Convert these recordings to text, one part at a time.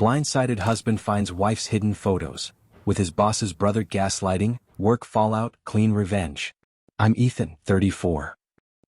Blindsided husband finds wife's hidden photos. With his boss's brother gaslighting, work fallout, clean revenge. I'm Ethan, 34.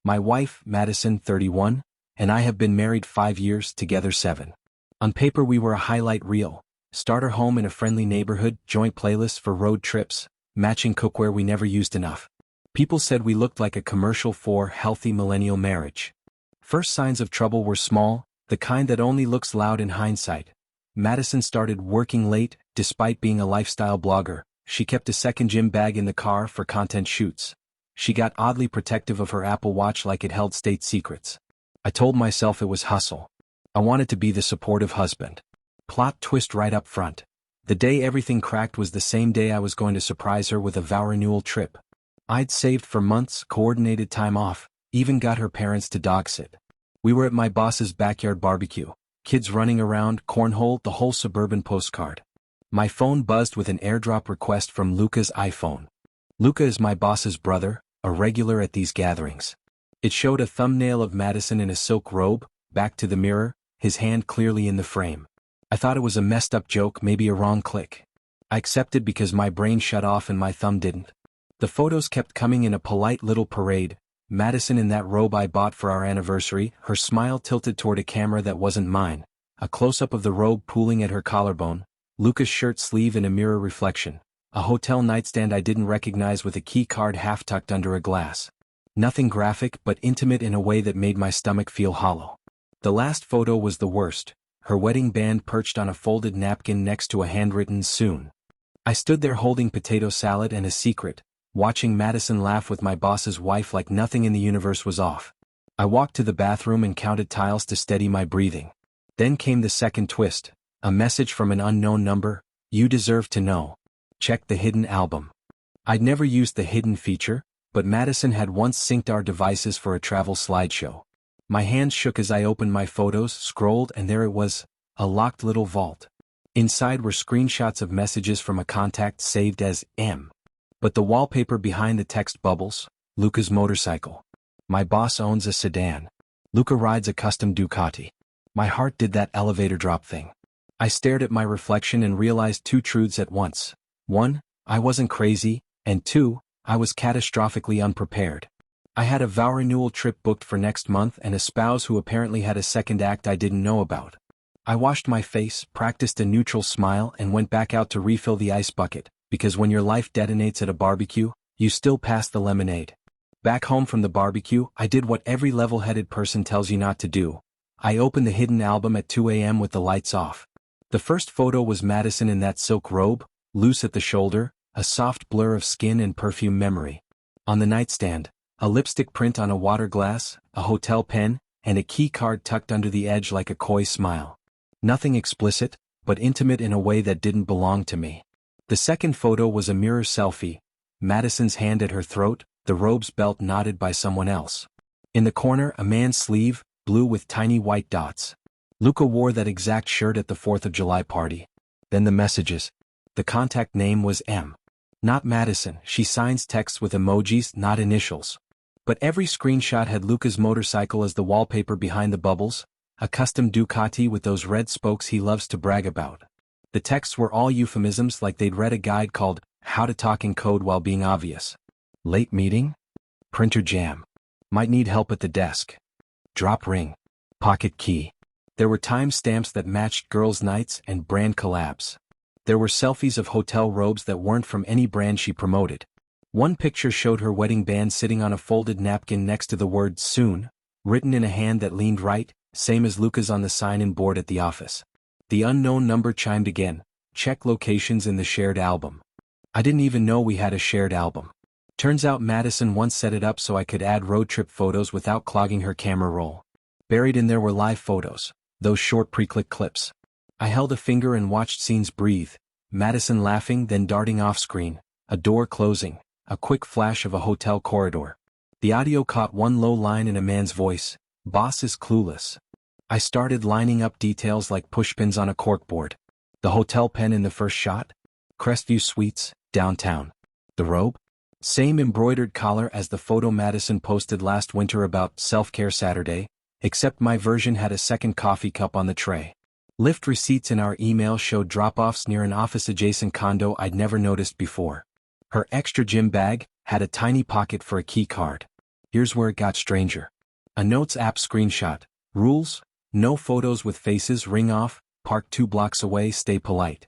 My wife, Madison, 31, and I have been married 5 years, together 7. On paper we were a highlight reel. Starter home in a friendly neighborhood, joint playlists for road trips, matching cookware we never used enough. People said we looked like a commercial for healthy millennial marriage. First signs of trouble were small, the kind that only looks loud in hindsight. Madison started working late, despite being a lifestyle blogger. She kept a second gym bag in the car for content shoots. She got oddly protective of her Apple Watch like it held state secrets. I told myself it was hustle. I wanted to be the supportive husband. Plot twist right up front. The day everything cracked was the same day I was going to surprise her with a vow renewal trip. I'd saved for months, coordinated time off, even got her parents to dog sit. We were at my boss's backyard barbecue. Kids running around, cornhole, the whole suburban postcard. My phone buzzed with an airdrop request from Luca's iPhone. Luca is my boss's brother, a regular at these gatherings. It showed a thumbnail of Madison in a silk robe, back to the mirror, his hand clearly in the frame. I thought it was a messed up joke, maybe a wrong click. I accepted because my brain shut off and my thumb didn't. The photos kept coming in a polite little parade. Madison in that robe I bought for our anniversary, her smile tilted toward a camera that wasn't mine, a close-up of the robe pooling at her collarbone, Luca's shirt sleeve in a mirror reflection, a hotel nightstand I didn't recognize with a key card half tucked under a glass. Nothing graphic but intimate in a way that made my stomach feel hollow. The last photo was the worst, her wedding band perched on a folded napkin next to a handwritten "soon." I stood there holding potato salad and a secret, watching Madison laugh with my boss's wife like nothing in the universe was off. I walked to the bathroom and counted tiles to steady my breathing. Then came the second twist, a message from an unknown number: "You deserve to know. Check the hidden album." I'd never used the hidden feature, but Madison had once synced our devices for a travel slideshow. My hands shook as I opened my photos, scrolled, and there it was, a locked little vault. Inside were screenshots of messages from a contact saved as M. But the wallpaper behind the text bubbles: Luca's motorcycle. My boss owns a sedan. Luca rides a custom Ducati. My heart did that elevator drop thing. I stared at my reflection and realized 2 truths at once. 1, I wasn't crazy, and 2, I was catastrophically unprepared. I had a vow renewal trip booked for next month and a spouse who apparently had a second act I didn't know about. I washed my face, practiced a neutral smile, and went back out to refill the ice bucket, because when your life detonates at a barbecue, you still pass the lemonade. Back home from the barbecue, I did what every level-headed person tells you not to do. I opened the hidden album at 2 a.m. with the lights off. The first photo was Madison in that silk robe, loose at the shoulder, a soft blur of skin and perfume memory. On the nightstand, a lipstick print on a water glass, a hotel pen, and a key card tucked under the edge like a coy smile. Nothing explicit, but intimate in a way that didn't belong to me. The second photo was a mirror selfie, Madison's hand at her throat, the robe's belt knotted by someone else. In the corner, a man's sleeve, blue with tiny white dots. Luca wore that exact shirt at the 4th of July party. Then the messages. The contact name was M. Not Madison, she signs texts with emojis, not initials. But every screenshot had Luca's motorcycle as the wallpaper behind the bubbles, a custom Ducati with those red spokes he loves to brag about. The texts were all euphemisms, like they'd read a guide called How to Talk in Code While Being Obvious. Late meeting? Printer jam. Might need help at the desk. Drop ring. Pocket key. There were timestamps that matched girls' nights and brand collabs. There were selfies of hotel robes that weren't from any brand she promoted. One picture showed her wedding band sitting on a folded napkin next to the word "soon," written in a hand that leaned right, same as Luca's on the sign-in board at the office. The unknown number chimed again. Check locations in the shared album. I didn't even know we had a shared album. Turns out Madison once set it up so I could add road trip photos without clogging her camera roll. Buried in there were live photos, those short pre-click clips. I held a finger and watched scenes breathe, Madison laughing, then darting off screen, a door closing, a quick flash of a hotel corridor. The audio caught one low line in a man's voice: "Boss is clueless." I started lining up details like pushpins on a corkboard. The hotel pen in the first shot? Crestview Suites, downtown. The robe? Same embroidered collar as the photo Madison posted last winter about Self-Care Saturday, except my version had a second coffee cup on the tray. Lift receipts in our email showed drop-offs near an office-adjacent condo I'd never noticed before. Her extra gym bag had a tiny pocket for a key card. Here's where it got stranger. A Notes app screenshot. Rules: no photos with faces, ring off, park 2 blocks away, stay polite.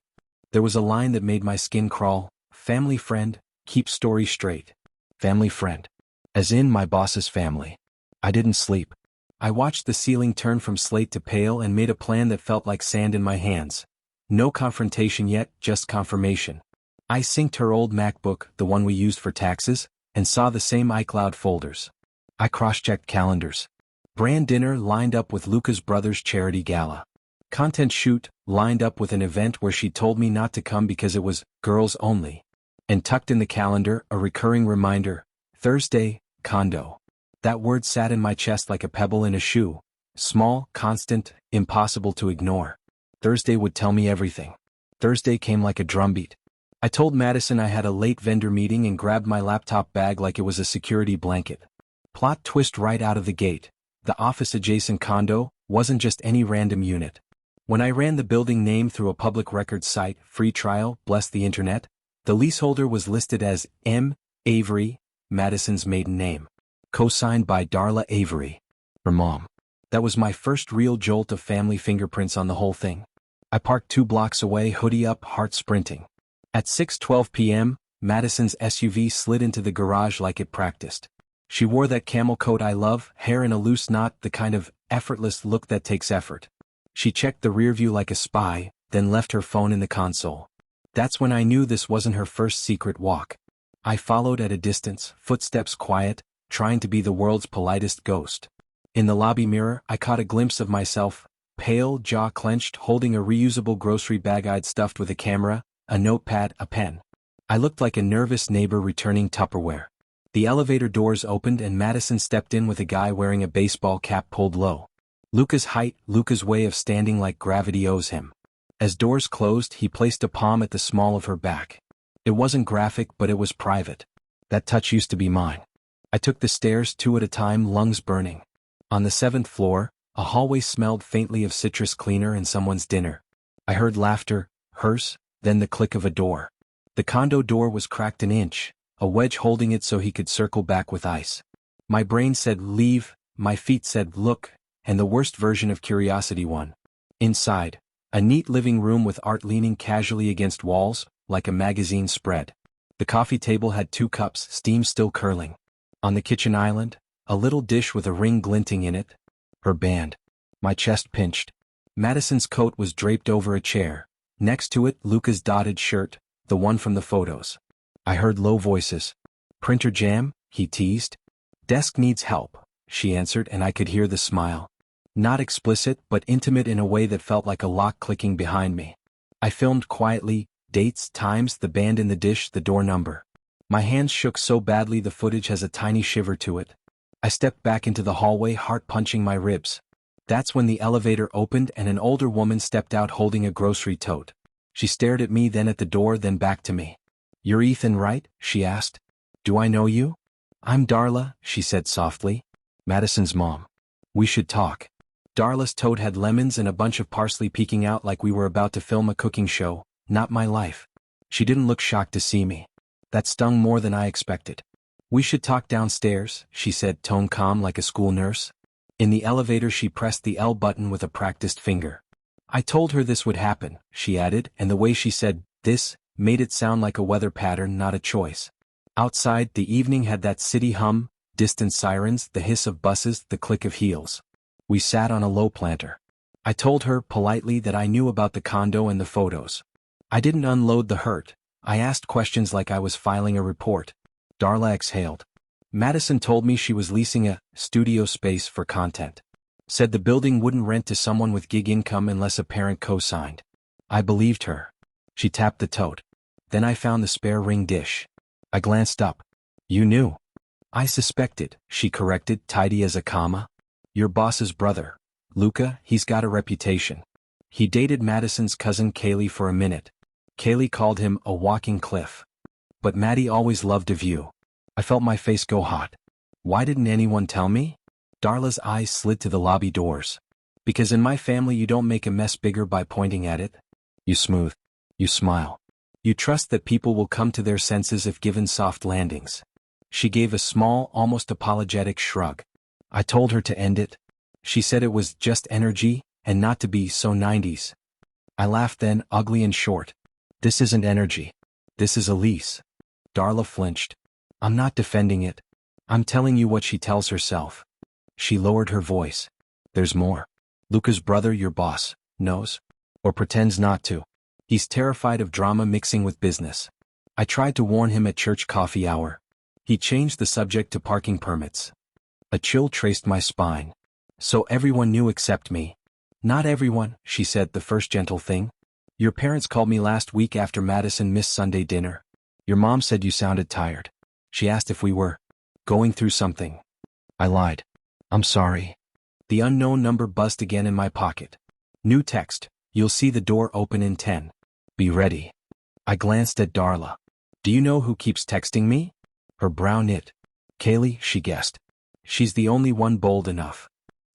There was a line that made my skin crawl. Family friend, keep story straight. Family friend. As in my boss's family. I didn't sleep. I watched the ceiling turn from slate to pale and made a plan that felt like sand in my hands. No confrontation yet, just confirmation. I synced her old MacBook, the one we used for taxes, and saw the same iCloud folders. I cross-checked calendars. Brand dinner lined up with Luca's brother's charity gala. Content shoot lined up with an event where she told me not to come because it was girls only. And tucked in the calendar, a recurring reminder: Thursday, condo. That word sat in my chest like a pebble in a shoe. Small, constant, impossible to ignore. Thursday would tell me everything. Thursday came like a drumbeat. I told Madison I had a late vendor meeting and grabbed my laptop bag like it was a security blanket. Plot twist right out of the gate. The office-adjacent condo wasn't just any random unit. When I ran the building name through a public records site, free trial, bless the internet, the leaseholder was listed as M. Avery, Madison's maiden name. Co-signed by Darla Avery, her mom. That was my first real jolt of family fingerprints on the whole thing. I parked 2 blocks away, hoodie up, heart sprinting. At 6:12 p.m., Madison's SUV slid into the garage like it practiced. She wore that camel coat I love, hair in a loose knot, the kind of effortless look that takes effort. She checked the rearview like a spy, then left her phone in the console. That's when I knew this wasn't her first secret walk. I followed at a distance, footsteps quiet, trying to be the world's politest ghost. In the lobby mirror, I caught a glimpse of myself, pale, jaw clenched, holding a reusable grocery bag I'd stuffed with a camera, a notepad, a pen. I looked like a nervous neighbor returning Tupperware. The elevator doors opened and Madison stepped in with a guy wearing a baseball cap pulled low. Luca's height, Luca's way of standing like gravity owes him. As doors closed, he placed a palm at the small of her back. It wasn't graphic, but it was private. That touch used to be mine. I took the stairs 2 at a time, lungs burning. On the 7th floor, a hallway smelled faintly of citrus cleaner and someone's dinner. I heard laughter, hers, then the click of a door. The condo door was cracked an inch, a wedge holding it so he could circle back with ice. My brain said leave, my feet said look, and the worst version of curiosity won. Inside, a neat living room with art leaning casually against walls, like a magazine spread. The coffee table had 2 cups, steam still curling. On the kitchen island, a little dish with a ring glinting in it. Her band. My chest pinched. Madison's coat was draped over a chair. Next to it, Luca's dotted shirt, the one from the photos. I heard low voices. Printer jam, he teased. Desk needs help, she answered, and I could hear the smile. Not explicit, but intimate in a way that felt like a lock clicking behind me. I filmed quietly, dates, times, the band in the dish, the door number. My hands shook so badly the footage has a tiny shiver to it. I stepped back into the hallway, heart punching my ribs. That's when the elevator opened and an older woman stepped out holding a grocery tote. She stared at me, then at the door, then back to me. "You're Ethan, right?" she asked. "Do I know you?" "I'm Darla," she said softly. "Madison's mom. We should talk." Darla's tote had lemons and a bunch of parsley peeking out like we were about to film a cooking show, not my life. She didn't look shocked to see me. That stung more than I expected. "We should talk downstairs," she said, tone calm like a school nurse. In the elevator she pressed the L button with a practiced finger. "I told her this would happen," she added, and the way she said "this" made it sound like a weather pattern, not a choice. Outside, the evening had that city hum, distant sirens, the hiss of buses, the click of heels. We sat on a low planter. I told her, politely, that I knew about the condo and the photos. I didn't unload the hurt. I asked questions like I was filing a report. Darla exhaled. "Madison told me she was leasing a studio space for content. Said the building wouldn't rent to someone with gig income unless a parent co-signed." I believed her. She tapped the tote. Then I found the spare ring dish. I glanced up. "You knew." "I suspected," she corrected, tidy as a comma. "Your boss's brother, Luca, he's got a reputation. He dated Madison's cousin Kaylee for a minute. Kaylee called him a walking cliff. But Maddie always loved a view." I felt my face go hot. Why didn't anyone tell me? Darla's eyes slid to the lobby doors. Because in my family you don't make a mess bigger by pointing at it. You smooth. You smile. You trust that people will come to their senses if given soft landings. She gave a small, almost apologetic shrug. I told her to end it. She said it was just energy, and not to be so 90s. I laughed then, ugly and short. This isn't energy. This is Elise. Darla flinched. I'm not defending it. I'm telling you what she tells herself. She lowered her voice. There's more. Luca's brother, your boss, knows. Or pretends not to. He's terrified of drama mixing with business. I tried to warn him at church coffee hour. He changed the subject to parking permits. A chill traced my spine. So everyone knew except me. Not everyone, she said, the first gentle thing. Your parents called me last week after Madison missed Sunday dinner. Your mom said you sounded tired. She asked if we were going through something. I lied. I'm sorry. The unknown number buzzed again in my pocket. New text. You'll see the door open in 10. Be ready. I glanced at Darla. Do you know who keeps texting me? Her brow knit. Kaylee, she guessed. She's the only one bold enough.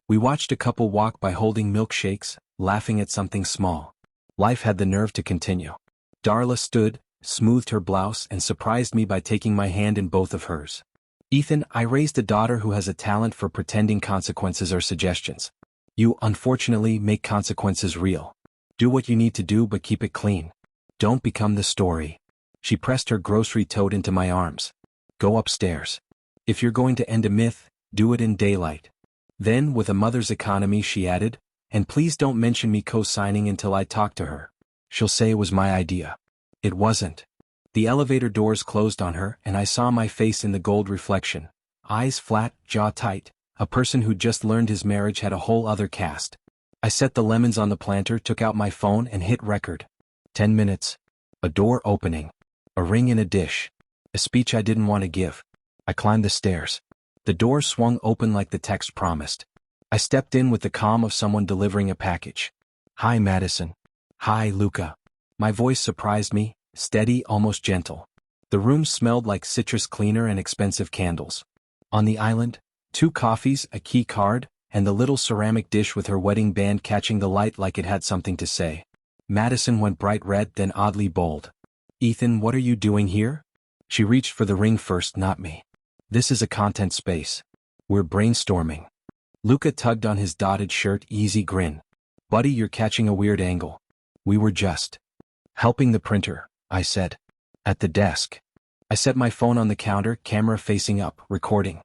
We watched a couple walk by holding milkshakes, laughing at something small. Life had the nerve to continue. Darla stood, smoothed her blouse and surprised me by taking my hand in both of hers. Ethan, I raised a daughter who has a talent for pretending consequences are suggestions. You, unfortunately, make consequences real. Do what you need to do but keep it clean. Don't become the story. She pressed her grocery tote into my arms. Go upstairs. If you're going to end a myth, do it in daylight. Then, with a mother's economy, she added, and please don't mention me co-signing until I talk to her. She'll say it was my idea. It wasn't. The elevator doors closed on her and I saw my face in the gold reflection. Eyes flat, jaw tight. A person who'd just learned his marriage had a whole other cast. I set the lemons on the planter, took out my phone and hit record. 10 minutes. A door opening. A ring in a dish. A speech I didn't want to give. I climbed the stairs. The door swung open like the text promised. I stepped in with the calm of someone delivering a package. Hi, Madison. Hi, Luca. My voice surprised me, steady, almost gentle. The room smelled like citrus cleaner and expensive candles. On the island, 2 coffees, a key card, and the little ceramic dish with her wedding band catching the light like it had something to say. Madison went bright red, then oddly bold. Ethan, what are you doing here? She reached for the ring first, not me. This is a content space. We're brainstorming. Luca tugged on his dotted shirt, easy grin. Buddy, you're catching a weird angle. We were just helping the printer, I said. At the desk. I set my phone on the counter, camera facing up, recording.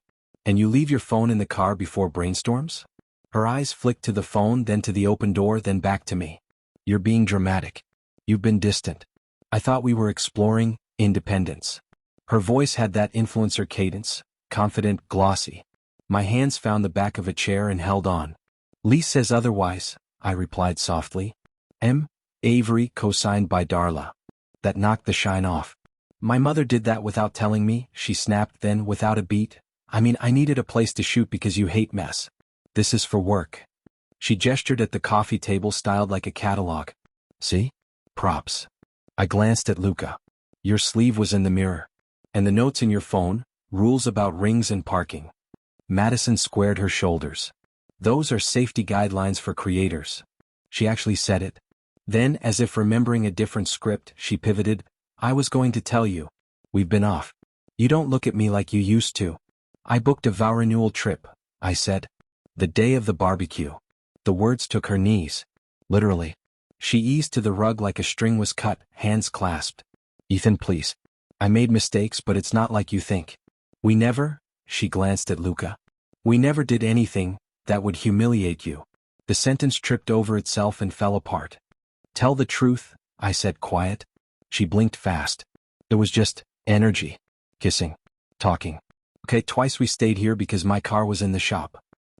And you leave your phone in the car before brainstorms? Her eyes flicked to the phone, then to the open door, then back to me. You're being dramatic. You've been distant. I thought we were exploring independence. Her voice had that influencer cadence, confident, glossy. My hands found the back of a chair and held on. Lee says otherwise, I replied softly. M. Avery, co-signed by Darla. That knocked the shine off. My mother did that without telling me, she snapped, then without a beat. I mean, I needed a place to shoot because you hate mess. This is for work. She gestured at the coffee table styled like a catalog. See? Props. I glanced at Luca. Your sleeve was in the mirror. And the notes in your phone, rules about rings and parking. Madison squared her shoulders. Those are safety guidelines for creators. She actually said it. Then, as if remembering a different script, she pivoted. I was going to tell you. We've been off. You don't look at me like you used to. I booked a vow renewal trip, I said. The day of the barbecue. The words took her knees. Literally. She eased to the rug like a string was cut, hands clasped. Ethan, please. I made mistakes, but it's not like you think. We never, she glanced at Luca. We never did anything that would humiliate you. The sentence tripped over itself and fell apart. Tell the truth, I said, quiet. She blinked fast. It was just energy. Kissing. Talking. Okay, twice we stayed here because my car was in the shop.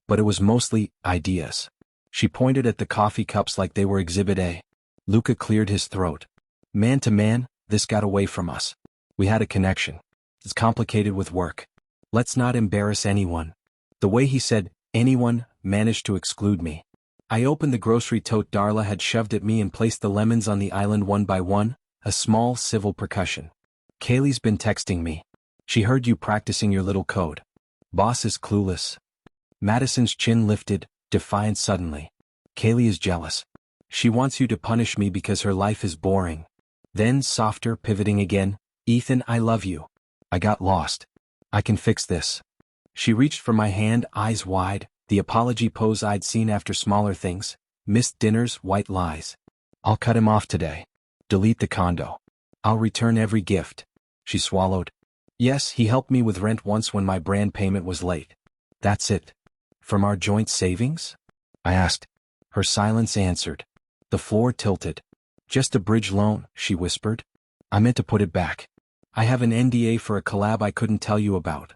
But it was mostly ideas. She pointed at the coffee cups like they were Exhibit A. Luca cleared his throat. Man to man, this got away from us. We had a connection. It's complicated with work. Let's not embarrass anyone. The way he said, anyone, managed to exclude me. I opened the grocery tote Darla had shoved at me and placed the lemons on the island one by one, a small civil percussion. Kaylee's been texting me. She heard you practicing your little code. Boss is clueless. Madison's chin lifted, defiant suddenly. Kaylee is jealous. She wants you to punish me because her life is boring. Then, softer, pivoting again, Ethan, I love you. I got lost. I can fix this. She reached for my hand, eyes wide, the apology pose I'd seen after smaller things, missed dinners, white lies. I'll cut him off today. Delete the condo. I'll return every gift. She swallowed. Yes, he helped me with rent once when my brand payment was late. That's it. From our joint savings? I asked. Her silence answered. The floor tilted. Just a bridge loan, she whispered. I meant to put it back. I have an NDA for a collab I couldn't tell you about.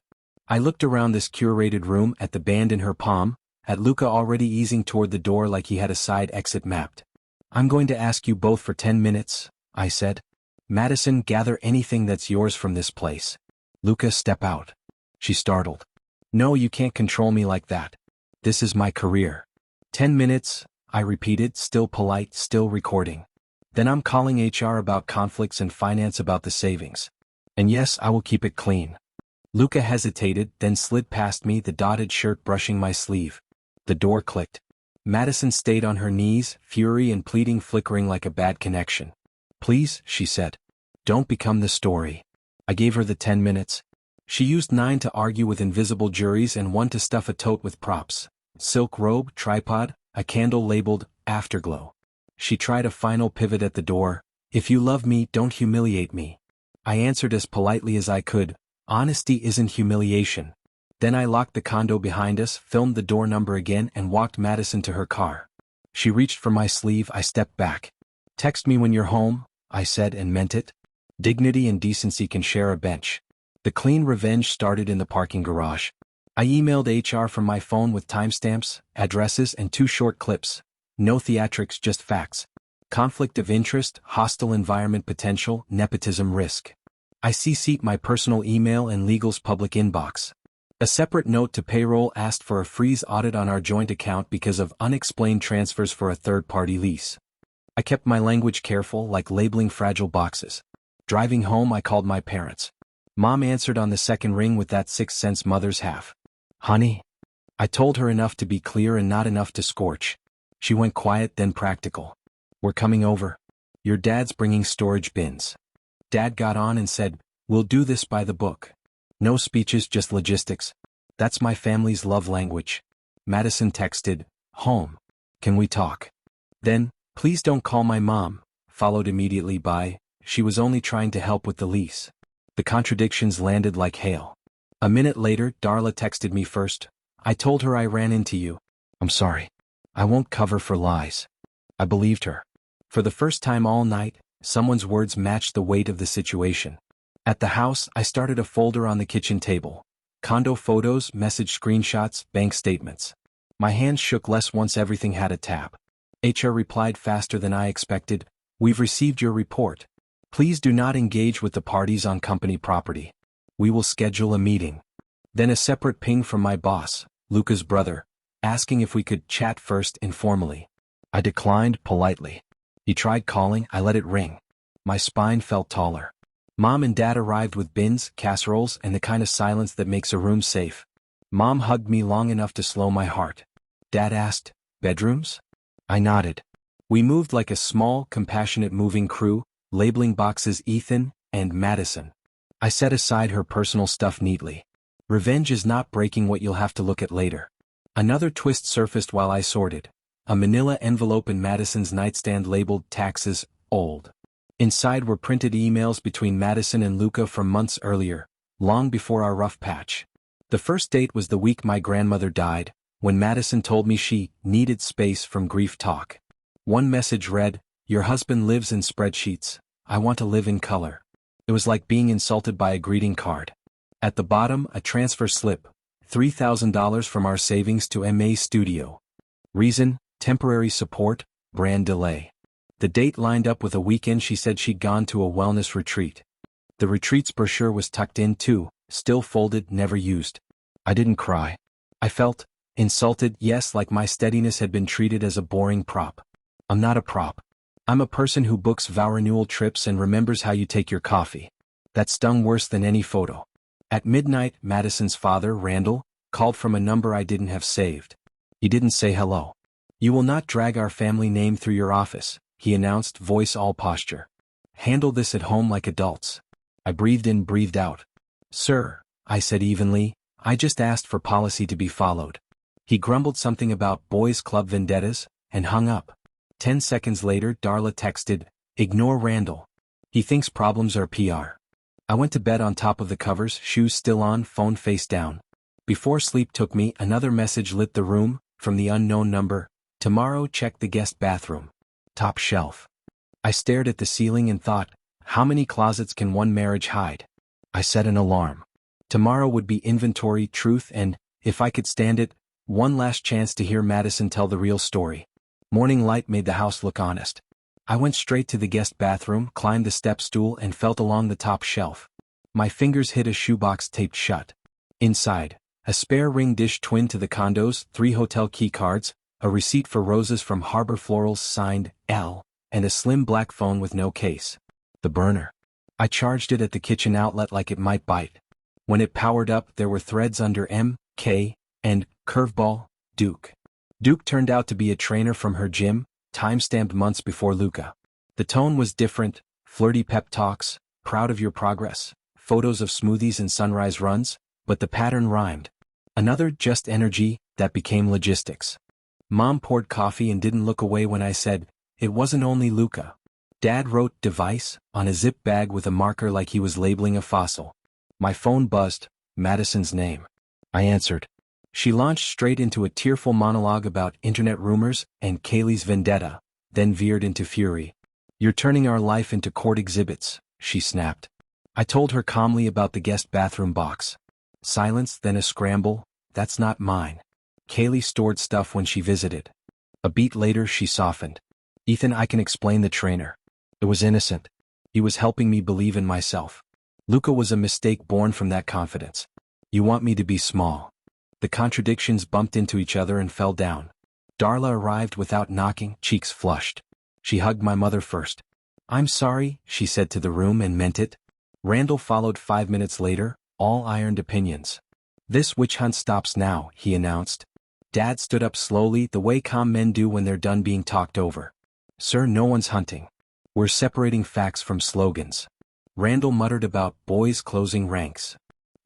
I looked around this curated room, at the band in her palm, at Luca already easing toward the door like he had a side exit mapped. I'm going to ask you both for 10 minutes, I said. Madison, gather anything that's yours from this place. Luca, step out. She startled. No, you can't control me like that. This is my career. 10 minutes, I repeated, still polite, still recording. Then I'm calling HR about conflicts and finance about the savings. And yes, I will keep it clean. Luca hesitated, then slid past me, the dotted shirt brushing my sleeve. The door clicked. Madison stayed on her knees, fury and pleading flickering like a bad connection. Please, she said. Don't become the story. I gave her the 10 minutes. She used 9 to argue with invisible juries and 1 to stuff a tote with props. Silk robe, tripod, a candle labeled, Afterglow. She tried a final pivot at the door. If you love me, don't humiliate me. I answered as politely as I could. Honesty isn't humiliation. Then I locked the condo behind us, filmed the door number again and walked Madison to her car. She reached for my sleeve, I stepped back. Text me when you're home, I said and meant it. Dignity and decency can share a bench. The clean revenge started in the parking garage. I emailed HR from my phone with timestamps, addresses and 2 short clips. No theatrics, just facts. Conflict of interest, hostile environment potential, nepotism risk. I CC'd my personal email and legal's public inbox. A separate note to payroll asked for a freeze audit on our joint account because of unexplained transfers for a third-party lease. I kept my language careful, like labeling fragile boxes. Driving home, I called my parents. Mom answered on the second ring with that 6-cent mother's half. Honey? I told her enough to be clear and not enough to scorch. She went quiet, then practical. We're coming over. Your dad's bringing storage bins. Dad got on and said, we'll do this by the book. No speeches, just logistics. That's my family's love language. Madison texted, home. Can we talk? Then, please don't call my mom, followed immediately by, she was only trying to help with the lease. The contradictions landed like hail. A minute later, Darla texted me first. I told her I ran into you. I'm sorry. I won't cover for lies. I believed her. For the first time all night, someone's words matched the weight of the situation. At the house, I started a folder on the kitchen table. Condo photos, message screenshots, bank statements. My hands shook less once everything had a tab. HR replied faster than I expected. We've received your report. Please do not engage with the parties on company property. We will schedule a meeting. Then a separate ping from my boss, Luca's brother, asking if we could chat first informally. I declined politely. He tried calling, I let it ring. My spine felt taller. Mom and Dad arrived with bins, casseroles, and the kind of silence that makes a room safe. Mom hugged me long enough to slow my heart. Dad asked, bedrooms? I nodded. We moved like a small, compassionate moving crew, labeling boxes Ethan and Madison. I set aside her personal stuff neatly. Revenge is not breaking what you'll have to look at later. Another twist surfaced while I sorted. A manila envelope in Madison's nightstand labeled taxes, old. Inside were printed emails between Madison and Luca from months earlier, long before our rough patch. The first date was the week my grandmother died, when Madison told me she needed space from grief talk. One message read, your husband lives in spreadsheets, I want to live in color. It was like being insulted by a greeting card. At the bottom, a transfer slip, $3,000 from our savings to MA Studio. Reason, temporary support, brand delay. The date lined up with a weekend she said she'd gone to a wellness retreat. The retreat's brochure was tucked in too, still folded, never used. I didn't cry. I felt insulted, yes, like my steadiness had been treated as a boring prop. I'm not a prop. I'm a person who books vow renewal trips and remembers how you take your coffee. That stung worse than any photo. At midnight, Madison's father, Randall, called from a number I didn't have saved. He didn't say hello. You will not drag our family name through your office, he announced, voice all posture. Handle this at home like adults. I breathed in, breathed out. Sir, I said evenly, I just asked for policy to be followed. He grumbled something about boys' club vendettas, and hung up. 10 seconds later, Darla texted, ignore Randall. He thinks problems are PR. I went to bed on top of the covers, shoes still on, phone face down. Before sleep took me, another message lit the room, from the unknown number. Tomorrow, check the guest bathroom. Top shelf. I stared at the ceiling and thought, how many closets can one marriage hide? I set an alarm. Tomorrow would be inventory, truth, and, if I could stand it, one last chance to hear Madison tell the real story. Morning light made the house look honest. I went straight to the guest bathroom, climbed the step stool, and felt along the top shelf. My fingers hit a shoebox taped shut. Inside, a spare ring dish twin to the condos, 3 hotel key cards, a receipt for roses from Harbor Florals signed L, and a slim black phone with no case. The burner. I charged it at the kitchen outlet like it might bite. When it powered up, there were threads under M, K, and curveball, Duke. Duke turned out to be a trainer from her gym, time-stamped months before Luca. The tone was different, flirty pep talks, proud of your progress, photos of smoothies and sunrise runs, but the pattern rhymed. Another just energy that became logistics. Mom poured coffee and didn't look away when I said, it wasn't only Luca. Dad wrote device on a zip bag with a marker like he was labeling a fossil. My phone buzzed, Madison's name. I answered. She launched straight into a tearful monologue about internet rumors and Kaylee's vendetta, then veered into fury. You're turning our life into court exhibits, she snapped. I told her calmly about the guest bathroom box. Silence, then a scramble, that's not mine. Kaylee stored stuff when she visited. A beat later she softened. Ethan, I can explain the trainer. It was innocent. He was helping me believe in myself. Luca was a mistake born from that confidence. You want me to be small. The contradictions bumped into each other and fell down. Darla arrived without knocking, cheeks flushed. She hugged my mother first. I'm sorry, she said to the room, and meant it. Randall followed 5 minutes later, all ironed opinions. This witch hunt stops now, he announced. Dad stood up slowly, the way calm men do when they're done being talked over. Sir, no one's hunting. We're separating facts from slogans. Randall muttered about boys closing ranks.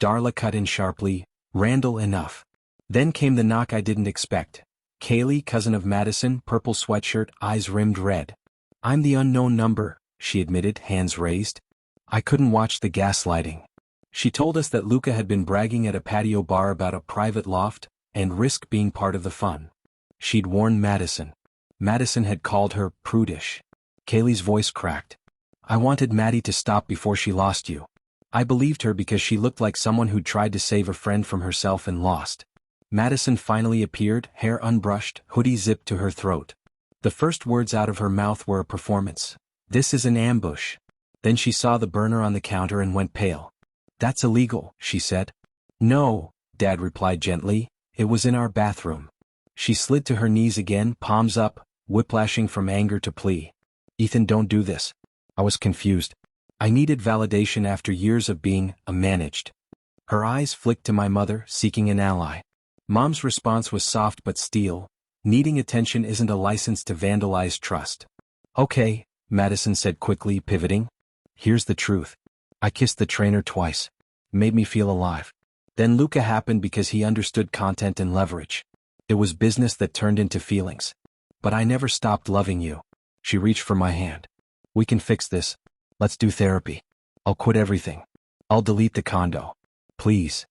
Darla cut in sharply, Randall, enough. Then came the knock I didn't expect. Kaylee, cousin of Madison, purple sweatshirt, eyes rimmed red. I'm the unknown number, she admitted, hands raised. I couldn't watch the gaslighting. She told us that Luca had been bragging at a patio bar about a private loft, and risk being part of the fun. She'd warned Madison. Madison had called her prudish. Kaylee's voice cracked. I wanted Maddie to stop before she lost you. I believed her because she looked like someone who'd tried to save a friend from herself and lost. Madison finally appeared, hair unbrushed, hoodie zipped to her throat. The first words out of her mouth were a performance. This is an ambush. Then she saw the burner on the counter and went pale. That's illegal, she said. No, Dad replied gently, it was in our bathroom. She slid to her knees again, palms up, whiplashing from anger to plea. Ethan, don't do this. I was confused. I needed validation after years of being managed. Her eyes flicked to my mother, seeking an ally. Mom's response was soft but steel. Needing attention isn't a license to vandalize trust. Okay, Madison said quickly, pivoting. Here's the truth. I kissed the trainer twice. Made me feel alive. Then Luca happened because he understood content and leverage. It was business that turned into feelings. But I never stopped loving you. She reached for my hand. We can fix this. Let's do therapy. I'll quit everything. I'll delete the condo. Please.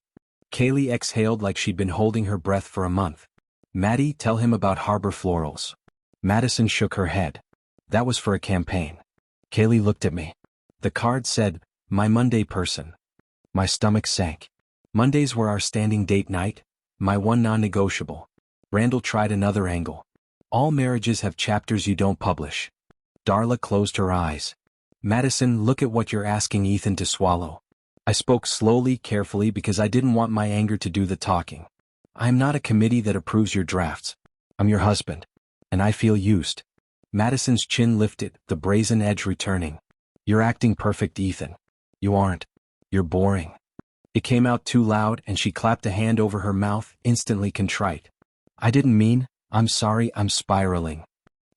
Kaylee exhaled like she'd been holding her breath for a month. Maddie, tell him about Harbor Florals. Madison shook her head. That was for a campaign. Kaylee looked at me. The card said, my Monday person. My stomach sank. Mondays were our standing date night, my one non-negotiable. Randall tried another angle. All marriages have chapters you don't publish. Darla closed her eyes. Madison, look at what you're asking Ethan to swallow. I spoke slowly, carefully, because I didn't want my anger to do the talking. I am not a committee that approves your drafts. I'm your husband. And I feel used. Madison's chin lifted, the brazen edge returning. You're acting perfect, Ethan. You aren't. You're boring. It came out too loud, and she clapped a hand over her mouth, instantly contrite. I didn't mean, I'm sorry, I'm spiraling.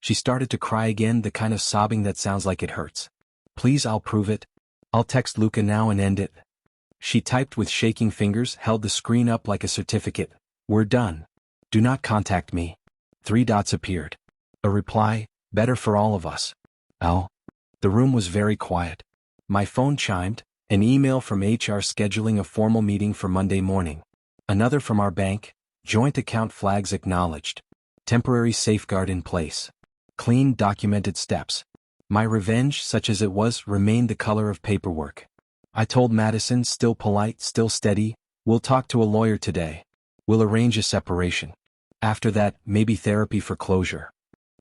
She started to cry again, the kind of sobbing that sounds like it hurts. Please, I'll prove it. I'll text Luca now and end it. She typed with shaking fingers, held the screen up like a certificate. We're done. Do not contact me. 3 dots appeared. A reply, better for all of us. Oh. The room was very quiet. My phone chimed, an email from HR scheduling a formal meeting for Monday morning. Another from our bank, joint account flags acknowledged. Temporary safeguard in place. Clean, documented steps. My revenge, such as it was, remained the color of paperwork. I told Madison, still polite, still steady, we'll talk to a lawyer today. We'll arrange a separation. After that, maybe therapy for closure.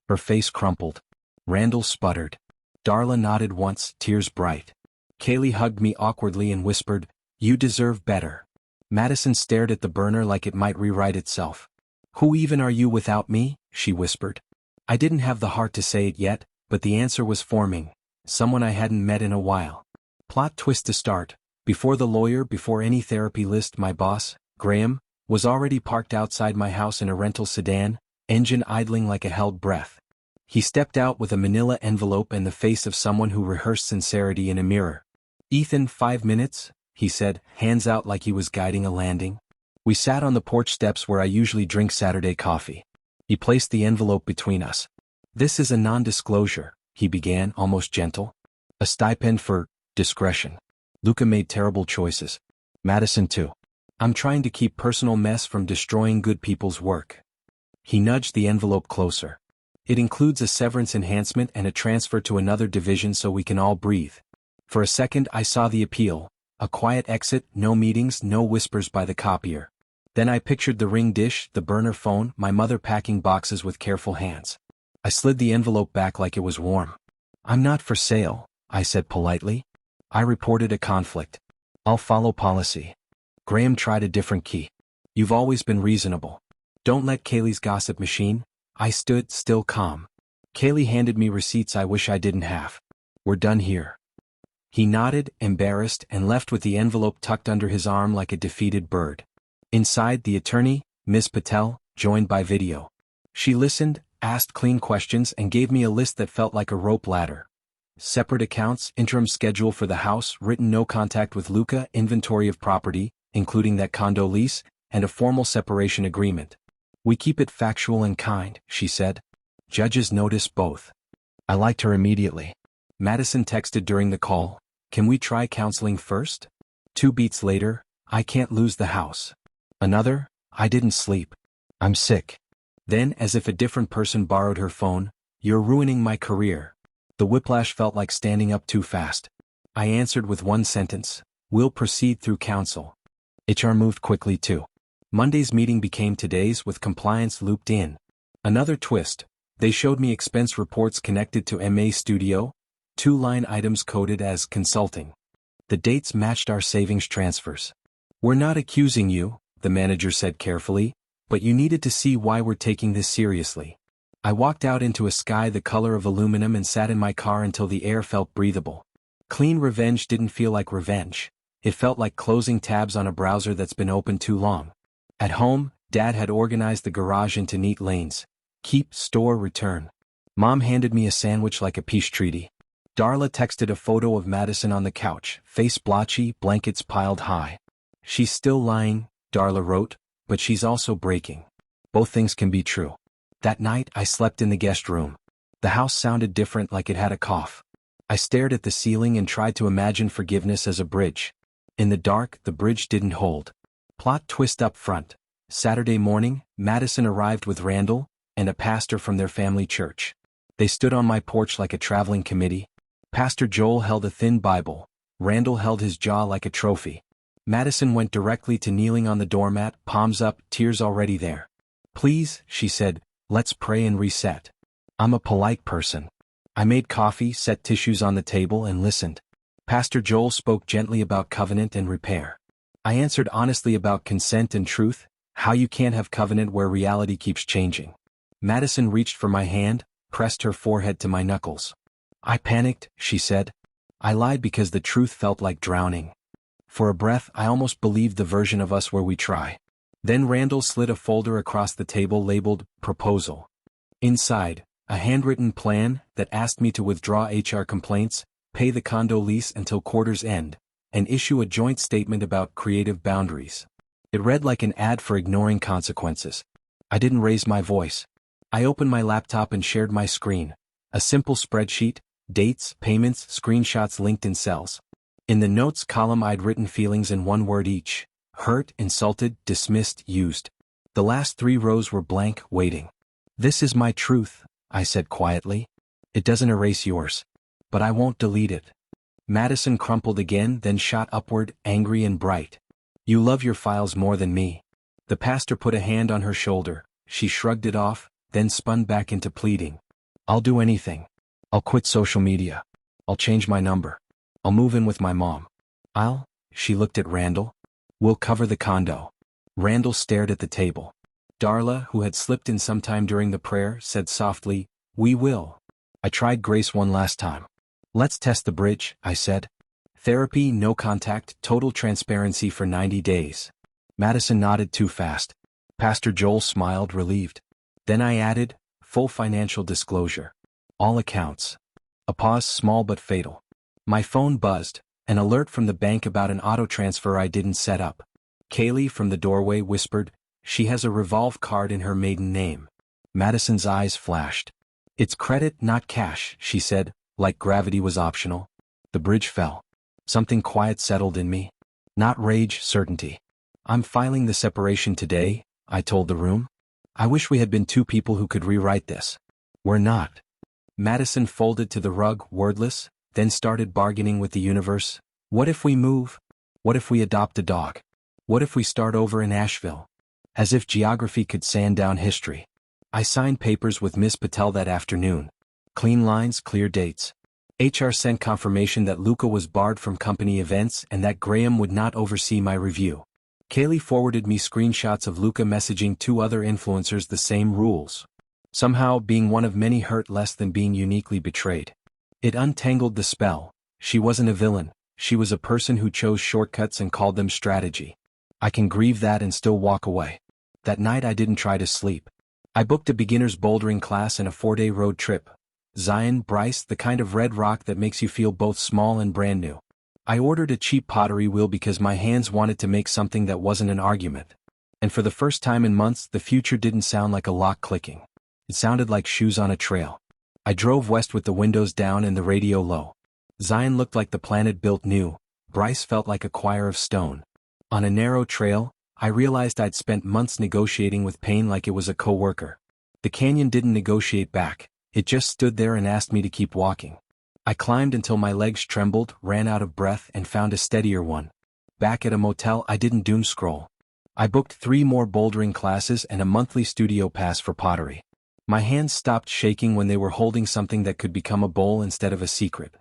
Her face crumpled. Randall sputtered. Darla nodded once, tears bright. Kaylee hugged me awkwardly and whispered, you deserve better. Madison stared at the burner like it might rewrite itself. Who even are you without me? She whispered. I didn't have the heart to say it yet, but the answer was forming. Someone I hadn't met in a while. Plot twist to start. Before the lawyer, before any therapy list, my boss, Graham, was already parked outside my house in a rental sedan, engine idling like a held breath. He stepped out with a manila envelope and the face of someone who rehearsed sincerity in a mirror. Ethan, 5 minutes, he said, hands out like he was guiding a landing. We sat on the porch steps where I usually drink Saturday coffee. He placed the envelope between us. This is a non-disclosure, he began, almost gentle. A stipend for discretion. Luca made terrible choices. Madison too. I'm trying to keep personal mess from destroying good people's work. He nudged the envelope closer. It includes a severance enhancement and a transfer to another division so we can all breathe. For a second I saw the appeal. A quiet exit, no meetings, no whispers by the copier. Then I pictured the ring dish, the burner phone, my mother packing boxes with careful hands. I slid the envelope back like it was warm. I'm not for sale, I said politely. I reported a conflict. I'll follow policy. Graham tried a different key. You've always been reasonable. Don't let Kaylee's gossip machine. I stood, still calm. Kaylee handed me receipts I wish I didn't have. We're done here. He nodded, embarrassed, and left with the envelope tucked under his arm like a defeated bird. Inside, the attorney, Ms. Patel, joined by video. She listened, asked clean questions, and gave me a list that felt like a rope ladder. Separate accounts, interim schedule for the house, written no contact with Luca, inventory of property, including that condo lease, and a formal separation agreement. We keep it factual and kind, she said. Judges notice both. I liked her immediately. Madison texted during the call, can we try counseling first? 2 beats later, I can't lose the house. Another, I didn't sleep. I'm sick. Then, as if a different person borrowed her phone, you're ruining my career. The whiplash felt like standing up too fast. I answered with one sentence, we'll proceed through counsel. HR moved quickly too. Monday's meeting became today's with compliance looped in. Another twist, they showed me expense reports connected to MA Studio, 2 line items coded as consulting. The dates matched our savings transfers. We're not accusing you, the manager said carefully, but you needed to see why we're taking this seriously. I walked out into a sky the color of aluminum and sat in my car until the air felt breathable. Clean revenge didn't feel like revenge. It felt like closing tabs on a browser that's been open too long. At home, Dad had organized the garage into neat lanes. Keep, store, return. Mom handed me a sandwich like a peace treaty. Darla texted a photo of Madison on the couch, face blotchy, blankets piled high. She's still lying, Darla wrote, but she's also breaking. Both things can be true. That night I slept in the guest room. The house sounded different, like it had a cough. I stared at the ceiling and tried to imagine forgiveness as a bridge. In the dark, the bridge didn't hold. Plot twist up front. Saturday morning, Madison arrived with Randall and a pastor from their family church. They stood on my porch like a traveling committee. Pastor Joel held a thin Bible. Randall held his jaw like a trophy. Madison went directly to kneeling on the doormat, palms up, tears already there. Please, she said, let's pray and reset. I'm a polite person. I made coffee, set tissues on the table, and listened. Pastor Joel spoke gently about covenant and repair. I answered honestly about consent and truth, how you can't have covenant where reality keeps changing. Madison reached for my hand, pressed her forehead to my knuckles. I panicked, she said. I lied because the truth felt like drowning. For a breath I almost believed the version of us where we try. Then Randall slid a folder across the table labeled Proposal. Inside, a handwritten plan that asked me to withdraw HR complaints, pay the condo lease until quarter's end, and issue a joint statement about creative boundaries. It read like an ad for ignoring consequences. I didn't raise my voice. I opened my laptop and shared my screen. A simple spreadsheet, dates, payments, screenshots linked in cells. In the notes column I'd written feelings in one word each: hurt, insulted, dismissed, used. The last 3 rows were blank, waiting. This is my truth, I said quietly. It doesn't erase yours. But I won't delete it. Madison crumpled again, then shot upward, angry and bright. You love your files more than me. The pastor put a hand on her shoulder. She shrugged it off, then spun back into pleading. I'll do anything. I'll quit social media. I'll change my number. I'll move in with my mom. She looked at Randall. We'll cover the condo. Randall stared at the table. Darla, who had slipped in sometime during the prayer, said softly, we will. I tried Grace one last time. Let's test the bridge, I said. Therapy, no contact, total transparency for 90 days. Madison nodded too fast. Pastor Joel smiled, relieved. Then I added, full financial disclosure. All accounts. A pause, small but fatal. My phone buzzed, an alert from the bank about an auto transfer I didn't set up. Kaylee from the doorway whispered, she has a Revolve card in her maiden name. Madison's eyes flashed. It's credit, not cash, she said, like gravity was optional. The bridge fell. Something quiet settled in me. Not rage, certainty. I'm filing the separation today, I told the room. I wish we had been 2 people who could rewrite this. We're not. Madison folded to the rug, wordless, then started bargaining with the universe. What if we move? What if we adopt a dog? What if we start over in Asheville? As if geography could sand down history. I signed papers with Miss Patel that afternoon. Clean lines, clear dates. HR sent confirmation that Luca was barred from company events and that Graham would not oversee my review. Kaylee forwarded me screenshots of Luca messaging 2 other influencers the same rules. Somehow, being one of many hurt less than being uniquely betrayed. It untangled the spell. She wasn't a villain. She was a person who chose shortcuts and called them strategy. I can grieve that and still walk away. That night I didn't try to sleep. I booked a beginner's bouldering class and a 4-day road trip. Zion, Bryce, the kind of red rock that makes you feel both small and brand new. I ordered a cheap pottery wheel because my hands wanted to make something that wasn't an argument. And for the first time in months, the future didn't sound like a lock clicking. It sounded like shoes on a trail. I drove west with the windows down and the radio low. Zion looked like the planet built new. Bryce felt like a choir of stone. On a narrow trail, I realized I'd spent months negotiating with pain like it was a coworker. The canyon didn't negotiate back. It just stood there and asked me to keep walking. I climbed until my legs trembled, ran out of breath, and found a steadier one. Back at a motel, I didn't doom scroll. I booked 3 more bouldering classes and a monthly studio pass for pottery. My hands stopped shaking when they were holding something that could become a bowl instead of a secret.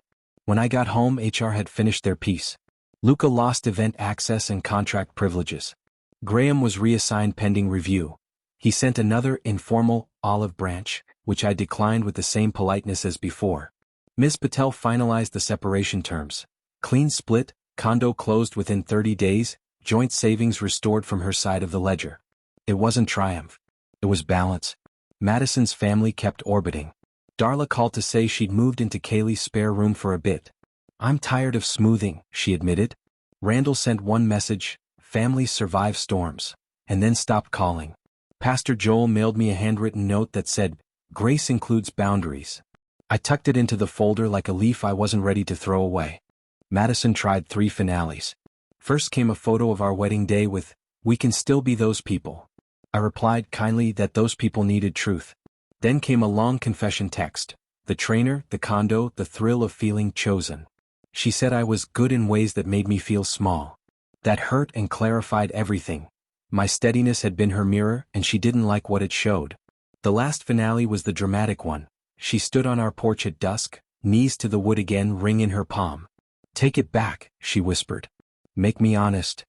When I got home, HR had finished their piece. Luca lost event access and contract privileges. Graham was reassigned pending review. He sent another informal olive branch, which I declined with the same politeness as before. Ms. Patel finalized the separation terms. Clean split, condo closed within 30 days, joint savings restored from her side of the ledger. It wasn't triumph. It was balance. Madison's family kept orbiting. Darla called to say she'd moved into Kaylee's spare room for a bit. I'm tired of smoothing, she admitted. Randall sent one message, families survive storms, and then stopped calling. Pastor Joel mailed me a handwritten note that said, Grace includes boundaries. I tucked it into the folder like a leaf I wasn't ready to throw away. Madison tried 3 finales. First came a photo of our wedding day with, we can still be those people. I replied kindly that those people needed truth. Then came a long confession text. The trainer, the condo, the thrill of feeling chosen. She said I was good in ways that made me feel small. That hurt and clarified everything. My steadiness had been her mirror and she didn't like what it showed. The last finale was the dramatic one. She stood on our porch at dusk, knees to the wood again, ring in her palm. Take it back, she whispered. Make me honest.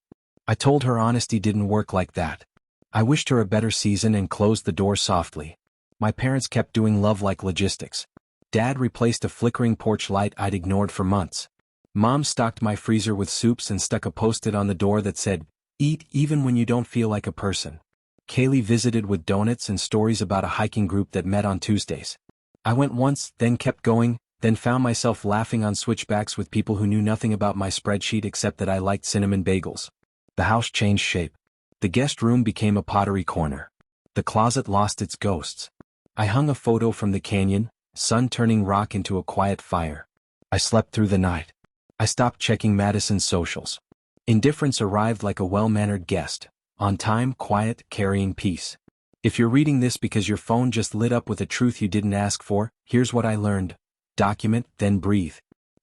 I told her honesty didn't work like that. I wished her a better season and closed the door softly. My parents kept doing love like logistics. Dad replaced a flickering porch light I'd ignored for months. Mom stocked my freezer with soups and stuck a post-it on the door that said, Eat even when you don't feel like a person. Kaylee visited with donuts and stories about a hiking group that met on Tuesdays. I went once, then kept going, then found myself laughing on switchbacks with people who knew nothing about my spreadsheet except that I liked cinnamon bagels. The house changed shape. The guest room became a pottery corner. The closet lost its ghosts. I hung a photo from the canyon, sun turning rock into a quiet fire. I slept through the night. I stopped checking Madison's socials. Indifference arrived like a well-mannered guest, on time, quiet, carrying peace. If you're reading this because your phone just lit up with a truth you didn't ask for, here's what I learned. Document, then breathe.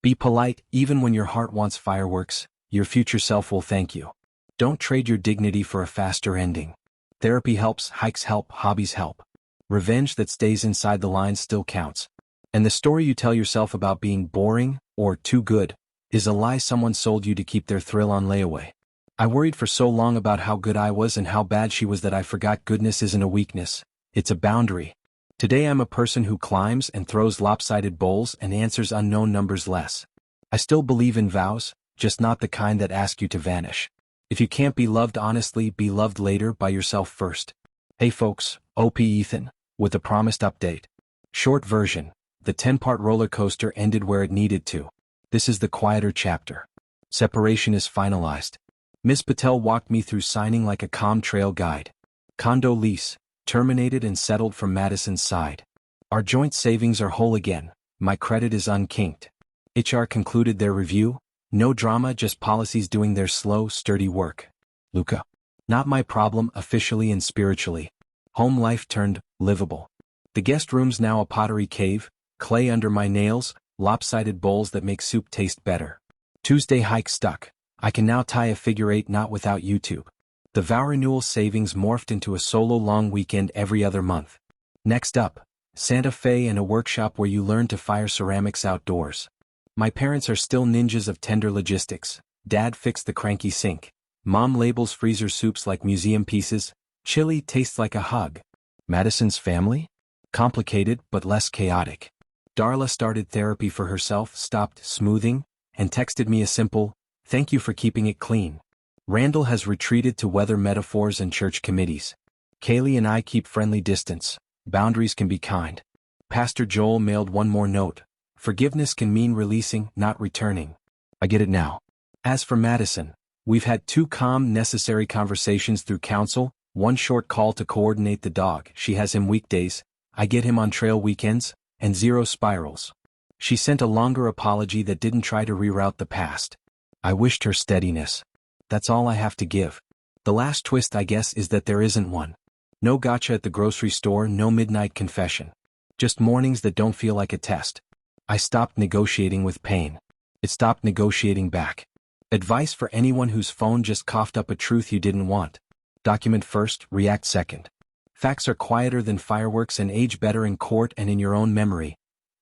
Be polite, even when your heart wants fireworks, your future self will thank you. Don't trade your dignity for a faster ending. Therapy helps, hikes help, hobbies help. Revenge that stays inside the lines still counts. And the story you tell yourself about being boring, or too good, is a lie someone sold you to keep their thrill on layaway. I worried for so long about how good I was and how bad she was that I forgot goodness isn't a weakness, it's a boundary. Today I'm a person who climbs and throws lopsided bowls and answers unknown numbers less. I still believe in vows, just not the kind that ask you to vanish. If you can't be loved honestly, be loved later by yourself first. Hey folks, OP Ethan, with a promised update. Short version, the 10-part roller coaster ended where it needed to. This is the quieter chapter. Separation is finalized. Ms. Patel walked me through signing like a ComTrail guide. Condo lease, terminated and settled from Madison's side. Our joint savings are whole again, my credit is unkinked. HR concluded their review, no drama, just policies doing their slow, sturdy work. Luca. Not my problem officially and spiritually. Home life turned livable. The guest room's now a pottery cave, clay under my nails, lopsided bowls that make soup taste better. Tuesday hike stuck. I can now tie a figure eight knot without YouTube. The vow renewal savings morphed into a solo long weekend every other month. Next up, Santa Fe and a workshop where you learn to fire ceramics outdoors. My parents are still ninjas of tender logistics. Dad fixed the cranky sink. Mom labels freezer soups like museum pieces. Chili tastes like a hug. Madison's family? Complicated but less chaotic. Darla started therapy for herself, stopped smoothing, and texted me a simple, "Thank you for keeping it clean." Randall has retreated to weather metaphors and church committees. Kaylee and I keep friendly distance. Boundaries can be kind. Pastor Joel mailed one more note. Forgiveness can mean releasing, not returning. I get it now. As for Madison, we've had 2 calm, necessary conversations through counsel, 1 short call to coordinate the dog. She has him weekdays, I get him on trail weekends, and 0 spirals. She sent a longer apology that didn't try to reroute the past. I wished her steadiness. That's all I have to give. The last twist, I guess, is that there isn't one. No gotcha at the grocery store, no midnight confession. Just mornings that don't feel like a test. I stopped negotiating with pain. It stopped negotiating back. Advice for anyone whose phone just coughed up a truth you didn't want. Document first, react second. Facts are quieter than fireworks and age better in court and in your own memory.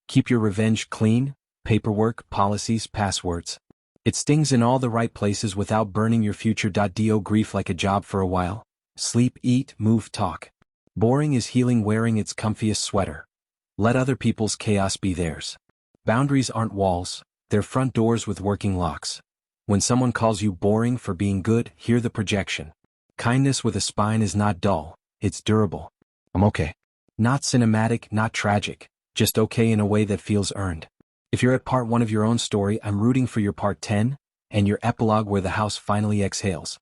Keep your revenge clean, paperwork, policies, passwords. It stings in all the right places without burning your future. Do grief like a job for a while. Sleep, eat, move, talk. Boring is healing wearing its comfiest sweater. Let other people's chaos be theirs. Boundaries aren't walls, they're front doors with working locks. When someone calls you boring for being good, hear the projection. Kindness with a spine is not dull, it's durable. I'm okay. Not cinematic, not tragic, just okay in a way that feels earned. If you're at part 1 of your own story, I'm rooting for your part 10, and your epilogue where the house finally exhales.